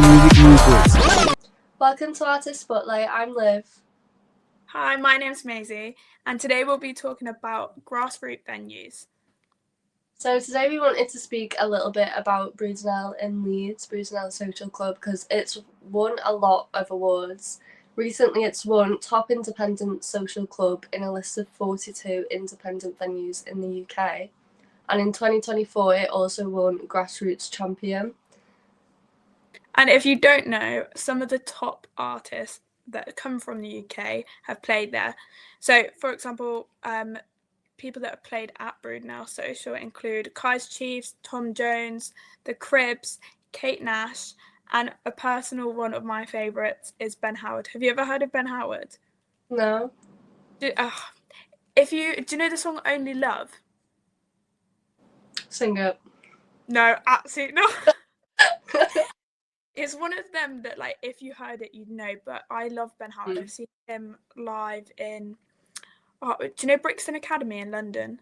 Music. Welcome to Artist Spotlight. I'm Liv. Hi, my name's Maisie, and today we'll be talking about grassroots venues. So today we wanted to speak a little bit about Brudenell in Leeds, Brudenell Social Club, because it's won a lot of awards. Recently it's won Top Independent Social Club in a list of 42 independent venues in the UK. And in 2024 it also won Grassroots Champion. And if you don't know, some of the top artists that come from the UK have played there. So, for example, people that have played at Brudenell Social include Kaiser Chiefs, Tom Jones, The Cribs, Kate Nash, and a personal one of my favourites is Ben Howard. Have you ever heard of Ben Howard? No. Do you know the song Only Love? Sing it. No, absolutely not. It's one of them that, like, if you heard it, you'd know. But I love Ben Howard. I've seen him live in. Do you know Brixton Academy in London?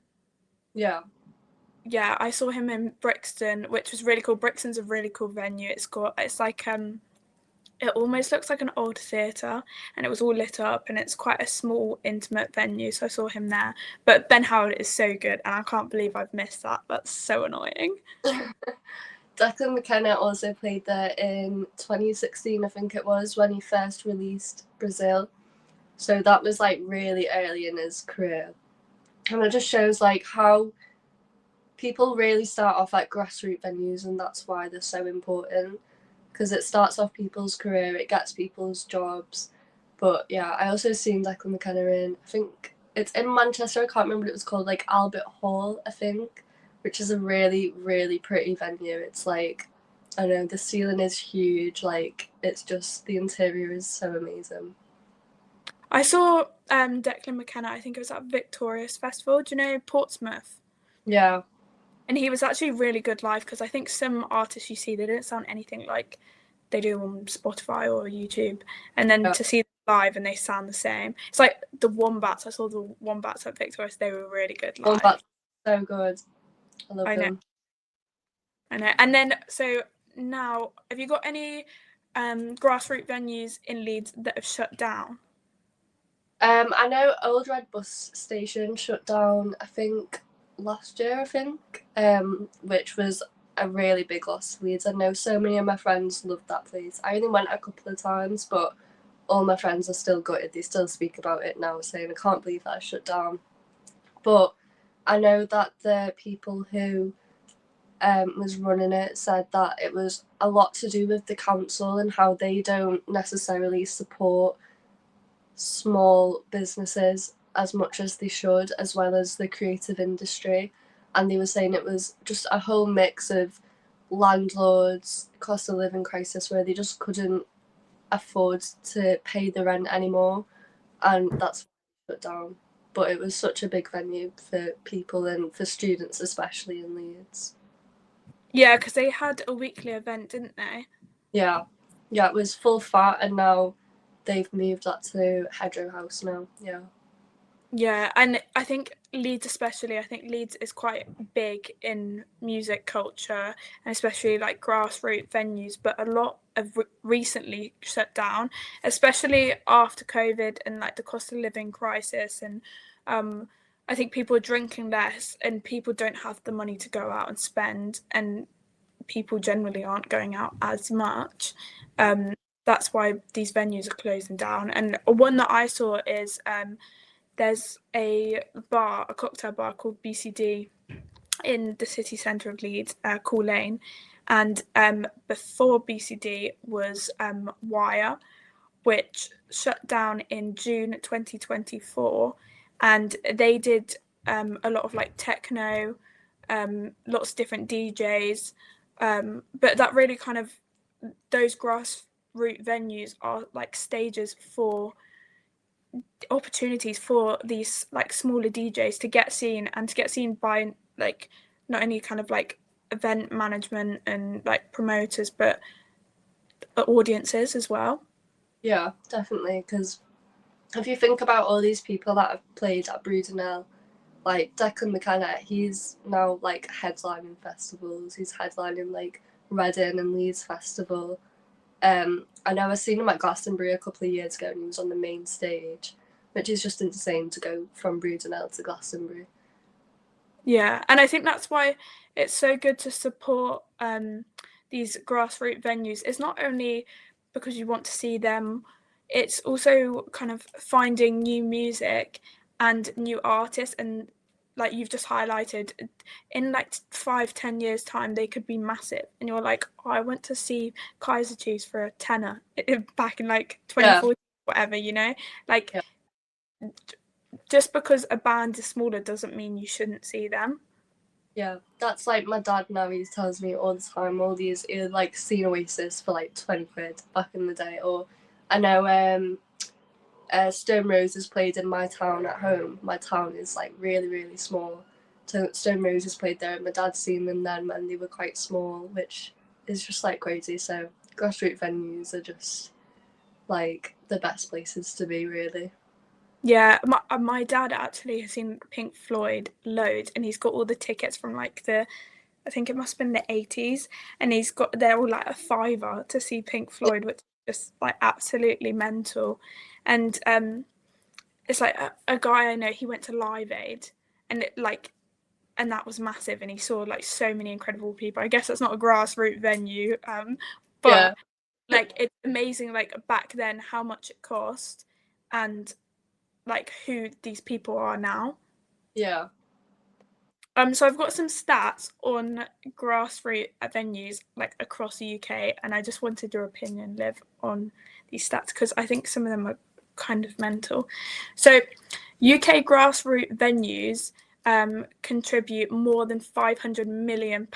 Yeah. Yeah, I saw him in Brixton, which was really cool. Brixton's a really cool venue. It's like it almost looks like an old theatre, and it was all lit up, and it's quite a small, intimate venue. So I saw him there. But Ben Howard is so good, and I can't believe I've missed that. That's so annoying. Declan McKenna also played there in 2016, I think it was, when he first released Brazil. So that was like really early in his career. And it just shows like how people really start off at grassroots venues, and that's why they're so important, because it starts off people's career, it gets people's jobs. But yeah, I also seen Declan McKenna in, I think it's in Manchester, I can't remember what it was called, like Albert Hall, I think, which is a really, really pretty venue. It's like, I don't know, the ceiling is huge, like it's just, the interior is so amazing. I saw Declan McKenna, I think it was at Victorious Festival. Do you know Portsmouth? Yeah. And he was actually really good live, because I think some artists you see, they don't sound anything like they do on Spotify or YouTube. And then to see them live and they sound the same. It's like the Wombats. I saw the Wombats at Victorious. They were really good live. Wombats, so good. I love them. I know. And then, so now, have you got any grassroots venues in Leeds that have shut down? I know Old Red Bus Station shut down, I think, last year, which was a really big loss to Leeds. I know so many of my friends loved that place. I only went a couple of times, but all my friends are still gutted. They still speak about it now, saying, I can't believe that shut down. But I know that the people who was running it said that it was a lot to do with the council and how they don't necessarily support small businesses as much as they should, as well as the creative industry. And they were saying it was just a whole mix of landlords, cost of living crisis, where they just couldn't afford to pay the rent anymore, and that's put down. But it was such a big venue for people and for students, especially in Leeds. Yeah, because they had a weekly event, didn't they? Yeah, it was full fat, and now they've moved that to Hedgerow House now. Yeah, and I think Leeds especially, I think Leeds is quite big in music culture, and especially like grassroots venues, but a lot have recently shut down, especially after COVID and like the cost of living crisis. And I think people are drinking less, and people don't have the money to go out and spend, and people generally aren't going out as much. That's why these venues are closing down. And one that I saw is there's a cocktail bar called BCD in the city centre of Leeds, Cool Lane. And before BCD was Wire, which shut down in June 2024. And they did a lot of like techno, lots of different DJs. But that really kind of, those grassroots venues are like stages for opportunities for these like smaller DJs to get seen, and to get seen by like not only kind of like event management and like promoters, but audiences as well. Yeah, definitely, because if you think about all these people that have played at Brudenell, like Declan McKenna, he's now like headlining festivals. He's headlining like Reading and Leeds Festival. I know I seen him at Glastonbury a couple of years ago, and he was on the main stage, which is just insane to go from Brudenell to Glastonbury. Yeah, and I think that's why it's so good to support these grassroots venues. It's not only because you want to see them, it's also kind of finding new music and new artists. And like you've just highlighted, in like 5-10 years time they could be massive, and you're like, oh, I went to see Kaiser Chiefs for a tenner back in like Yeah, 2014, whatever, like yeah, just because a band is smaller doesn't mean you shouldn't see them. yeah. That's like my dad now. He tells me all the time. All these, he like seen Oasis for like 20 quid back in the day, or I know Stone Roses played in my town at home. My town is like really, really small. So Stone Roses played there, and my dad's seen them then when they were quite small, which is just like crazy. So grassroots venues are just like the best places to be, really. Yeah, my dad actually has seen Pink Floyd loads, and he's got all the tickets from like I think it must have been the 80s, and they're all like a fiver to see Pink Floyd, which is just like absolutely mental. And it's like a guy I know, he went to Live Aid, and and that was massive, and he saw like so many incredible people. I guess that's not a grassroots venue, but Yeah, like it's amazing, like back then how much it cost, and like who these people are now. yeah. So I've got some stats on grassroots venues like across the UK, and I just wanted your opinion, Liv, on these stats because I think some of them are kind of mental. So UK grassroots venues contribute more than £500 million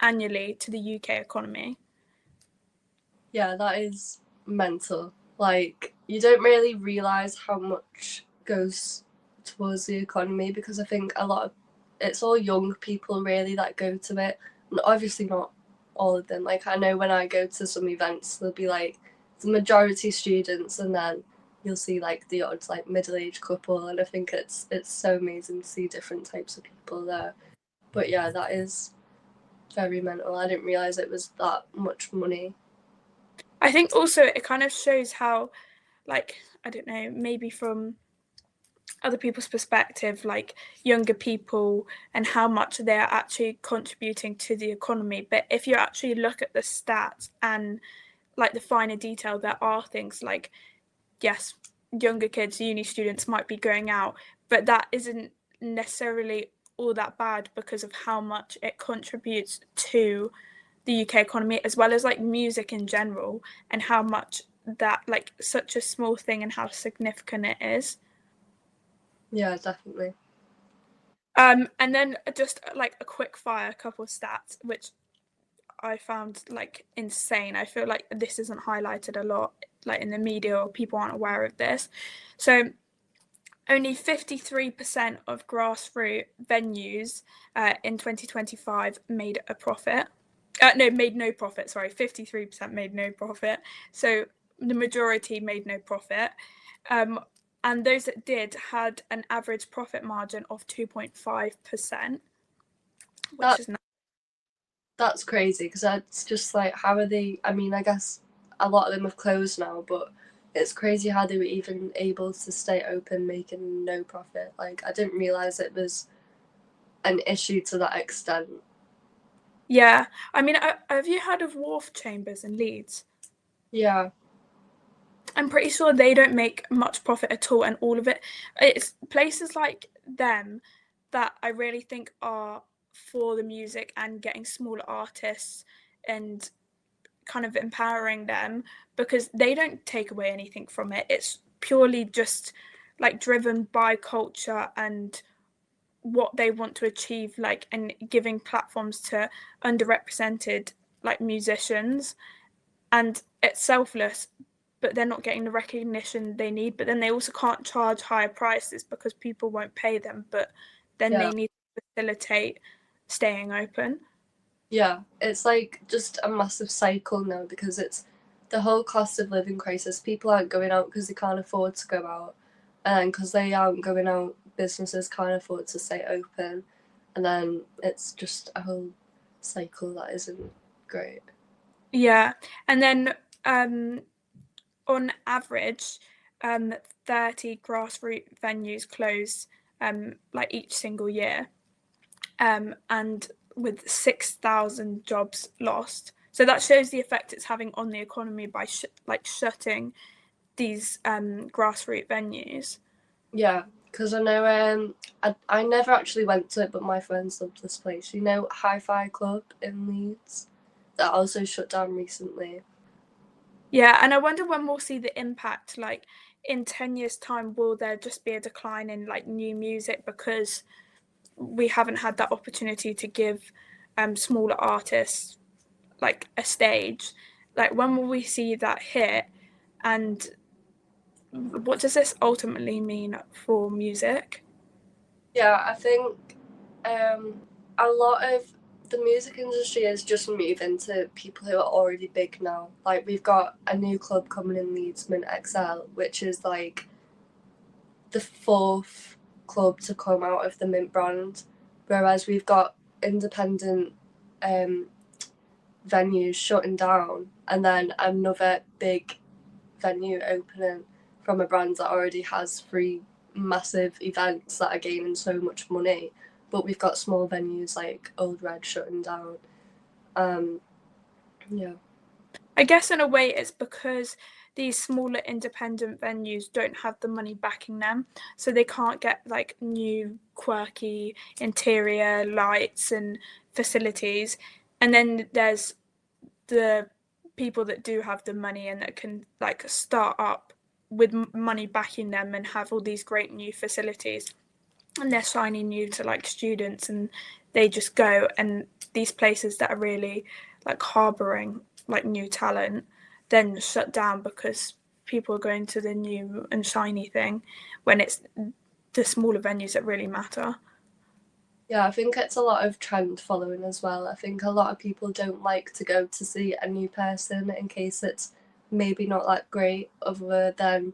annually to the UK economy. Yeah, that is mental. Like, you don't really realise how much goes towards the economy, because I think a lot of it's all young people really that go to it. And obviously not all of them. Like, I know when I go to some events, there'll be like the majority students, and then you'll see like the odd like middle-aged couple, and I think it's so amazing to see different types of people there. But yeah, that is very mental. I didn't realise it was that much money. I think also it kind of shows how, like, I don't know, maybe from other people's perspective, like younger people, and how much they're actually contributing to the economy. But if you actually look at the stats and like the finer detail, there are things like, yes, younger kids, uni students might be going out, but that isn't necessarily all that bad because of how much it contributes to the UK economy, as well as like music in general, and how much that, like, such a small thing and how significant it is. Yeah, definitely. And then just like a quick fire couple of stats, which I found like insane. I feel like this isn't highlighted a lot, like in the media, or people aren't aware of this. So only 53% of grassroots venues in 2025 made a profit. No, made no profit. Sorry, 53% made no profit. So the majority made no profit. Um, and those that did had an average profit margin of 2.5%, which That is not. that's crazy, because it's just like, how are they? I mean, I guess a lot of them have closed now, but it's crazy how they were even able to stay open, making no profit. Like, I didn't realize it was an issue to that extent. Yeah, I mean, have you heard of Wharf Chambers in Leeds? Yeah, I'm pretty sure they don't make much profit at all, and all of it's places like them that I really think are for the music and getting smaller artists and kind of empowering them, because they don't take away anything from it. It's purely just like driven by culture and what they want to achieve, like, and giving platforms to underrepresented like musicians. And it's selfless, but they're not getting the recognition they need. But then they also can't charge higher prices because people won't pay them, but then yeah, they need to facilitate staying open. yeah. It's like just a massive cycle now, because it's the whole cost of living crisis. People aren't going out because they can't afford to go out, and then because they aren't going out, businesses can't afford to stay open, and then it's just a whole cycle that isn't great. Yeah, and then on average, 30 grassroots venues close like each single year, and with 6,000 jobs lost. So that shows the effect it's having on the economy by shutting these grassroots venues. Yeah, because I know I never actually went to it, but my friends loved this place. You know, Hi-Fi Club in Leeds that also shut down recently. Yeah, and I wonder when we'll see the impact. Like in 10 years' time, will there just be a decline in like new music because we haven't had that opportunity to give smaller artists like a stage? Like when will we see that hit? And what does this ultimately mean for music? Yeah, I think a lot of the music industry is just moving to people who are already big now. Like we've got a new club coming in Leeds, Mint XL, which is like the fourth club to come out of the Mint brand, whereas we've got independent um, venues shutting down, and then another big venue opening from a brand that already has three massive events that are gaining so much money. But we've got small venues like Old Red shutting down. Um, yeah. I guess in a way it's because these smaller independent venues don't have the money backing them, so they can't get like new quirky interior lights and facilities. And then there's the people that do have the money and that can like start up with money backing them and have all these great new facilities, and they're shiny new to like students, and they just go, and these places that are really like harboring like new talent then shut down because people are going to the new and shiny thing when it's the smaller venues that really matter. Yeah, I think it's a lot of trend following as well. I think a lot of people don't like to go to see a new person in case it's maybe not that great, other than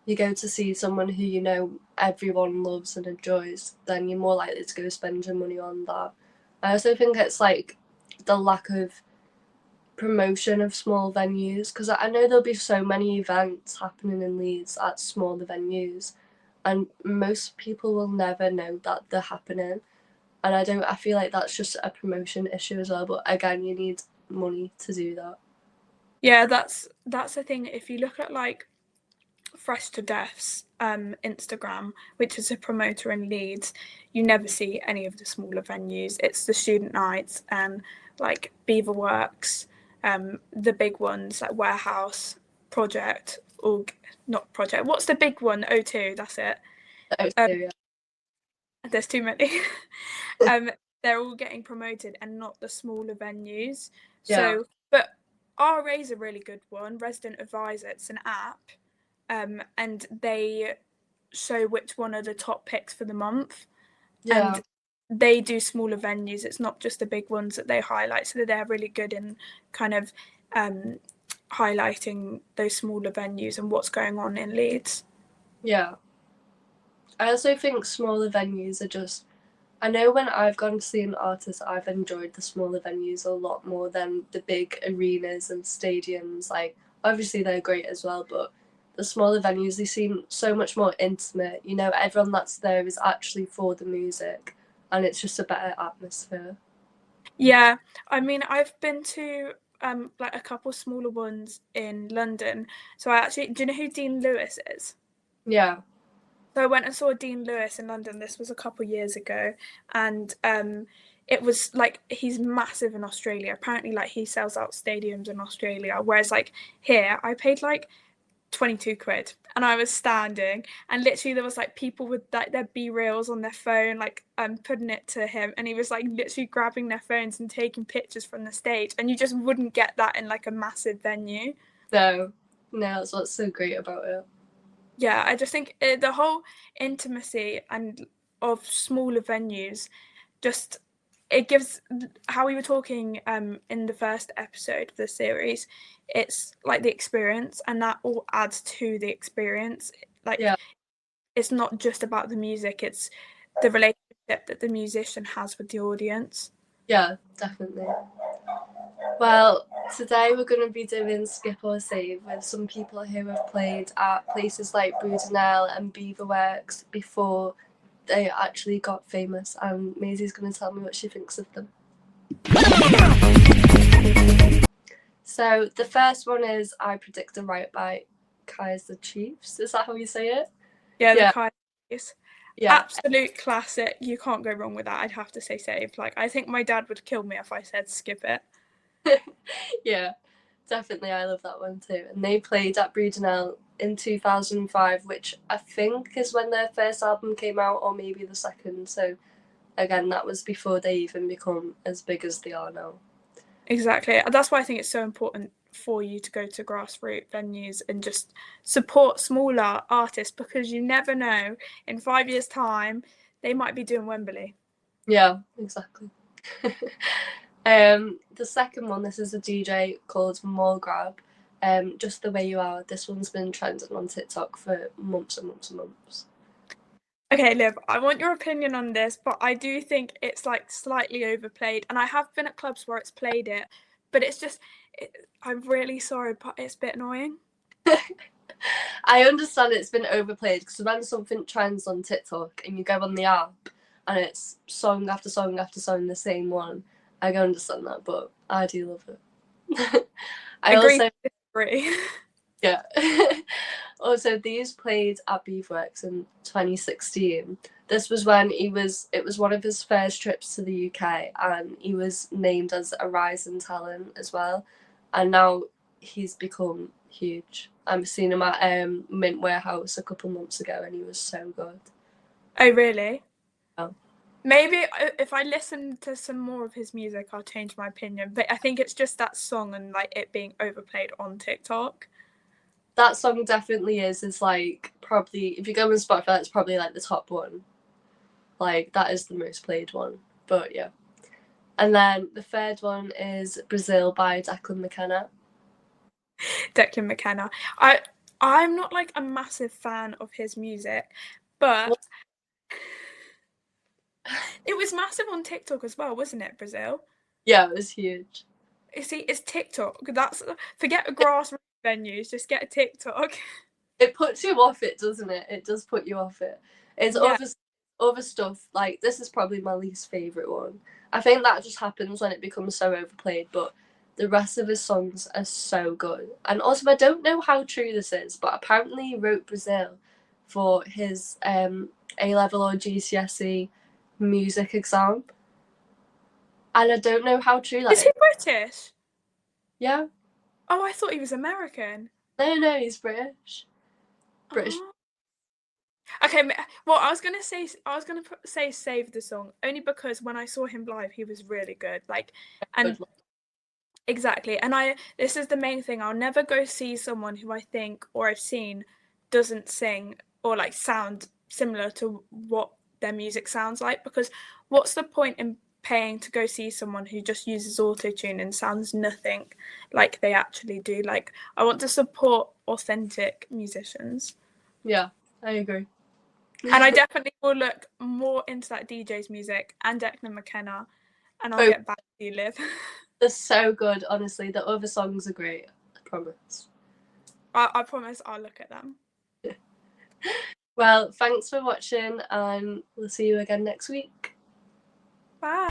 you go to see someone who you know everyone loves and enjoys, then you're more likely to go spend your money on that. I also think it's like the lack of promotion of small venues, because I know there'll be so many events happening in Leeds at smaller venues, and most people will never know that they're happening. And I feel like that's just a promotion issue as well. But again, you need money to do that. Yeah, that's the thing. If you look at like Fresh to Death's Instagram, which is a promoter in Leeds, you never see any of the smaller venues. It's the student nights and like Beaverworks, the big ones like Warehouse, Project, or not Project. What's the big one? O2, that's it. Oh, Um, so yeah. there's too many. um, they're all getting promoted and not the smaller venues. Yeah. So, but RA is a really good one. Resident Advisor, it's an app, and they show which one are the top picks for the month. Yeah. And they do smaller venues. It's not just the big ones that they highlight. So they're really good in kind of um, highlighting those smaller venues and what's going on in Leeds. Yeah. I also think smaller venues are just. I know when I've gone to see an artist, I've enjoyed the smaller venues a lot more than the big arenas and stadiums. Like, obviously, they're great as well, but the smaller venues, they seem so much more intimate. You know, everyone that's there is actually for the music, and it's just a better atmosphere. Yeah, I mean, I've been to like a couple smaller ones in London. So I actually, do you know who Dean Lewis is? Yeah. So I went and saw Dean Lewis in London. This was a couple years ago, and it was like he's massive in Australia. Apparently, like he sells out stadiums in Australia. Whereas like here, I paid like 22 quid, and I was standing, and literally there was like people with like their B-reels on their phone, like putting it to him, and he was like literally grabbing their phones and taking pictures from the stage, and you just wouldn't get that in like a massive venue. No, no, that's what's so great about it. Yeah, I just think the whole intimacy and of smaller venues just it gives, how we were talking in the first episode of the series, it's like the experience, and that all adds to the experience. Yeah, Like it's not just about the music, it's the relationship that the musician has with the audience. yeah, definitely. Well, Today we're going to be doing Skip or Save with some people who have played at places like Brudenell and Beaverworks before they actually got famous, and Maisie's going to tell me what she thinks of them. So the first one is I Predict a Riot by Kaiser Chiefs. Is that how you say it? Yeah, the Kaiser Chiefs. Yeah. Absolute classic. You can't go wrong with that. I'd have to say Save. Like, I think my dad would kill me if I said skip it. Yeah, definitely. I love that one too. And they played at Brudenell in 2005, which I think is when their first album came out, or maybe the second. So again, that was before they even become as big as they are now. Exactly. That's why I think it's so important for you to go to grassroots venues and just support smaller artists, because you never know, in 5 years' time, they might be doing Wembley. Yeah, exactly. The second one, this is a DJ called Mall Grab. Just the Way You Are. This one's been trending on TikTok for months and months and months. Okay, Liv, I want your opinion on this, but I do think it's like slightly overplayed, and I have been at clubs where it's played it, but it's just, I'm really sorry, but it's a bit annoying. I understand it's been overplayed, because when something trends on TikTok and you go on the app and it's song after song after song, the same one, I can understand that, but I do love it. I agree. Yeah. Also, these played at Beaverworks in 2016. This was when it was one of his first trips to the UK, and he was named as a rising talent as well. And now he's become huge. I've seen him at Mint Warehouse a couple months ago, and he was so good. Oh, really? Oh. Maybe if I listen to some more of his music, I'll change my opinion. But I think it's just that song and like it being overplayed on TikTok. That song definitely is like probably, if you go on Spotify, it's probably like the top one. Like, that is the most played one. But yeah. And then the third one is Brazil by Declan McKenna. Declan McKenna. I'm not like a massive fan of his music, but it was massive on TikTok as well, wasn't it, Brazil? Yeah, it was huge. You see, it's TikTok. Forget a grassroots venues, just get a TikTok. It puts you off it, doesn't it? It does put you off it. It's other stuff, like, this is probably my least favourite one. I think that just happens when it becomes so overplayed, but the rest of his songs are so good. And also, I don't know how true this is, but apparently he wrote Brazil for his A-level or GCSE music exam. And I don't know how true that is. Is he British? Yeah. Oh, I thought he was American. No, he's British. British. Oh. Okay, well, I was gonna say Save the Song, only because when I saw him live, he was really good. Like, and exactly, and this is the main thing. I'll never go see someone who I think or I've seen doesn't sing or like sound similar to what their music sounds like, because what's the point in paying to go see someone who just uses auto-tune and sounds nothing like they actually do? Like, I want to support authentic musicians. Yeah, I agree. And I definitely will look more into that DJ's music and Declan McKenna, and I'll get back to you, Liv. They're so good, honestly. The other songs are great, I promise. I promise I'll look at them. Well, thanks for watching, and we'll see you again next week. Bye.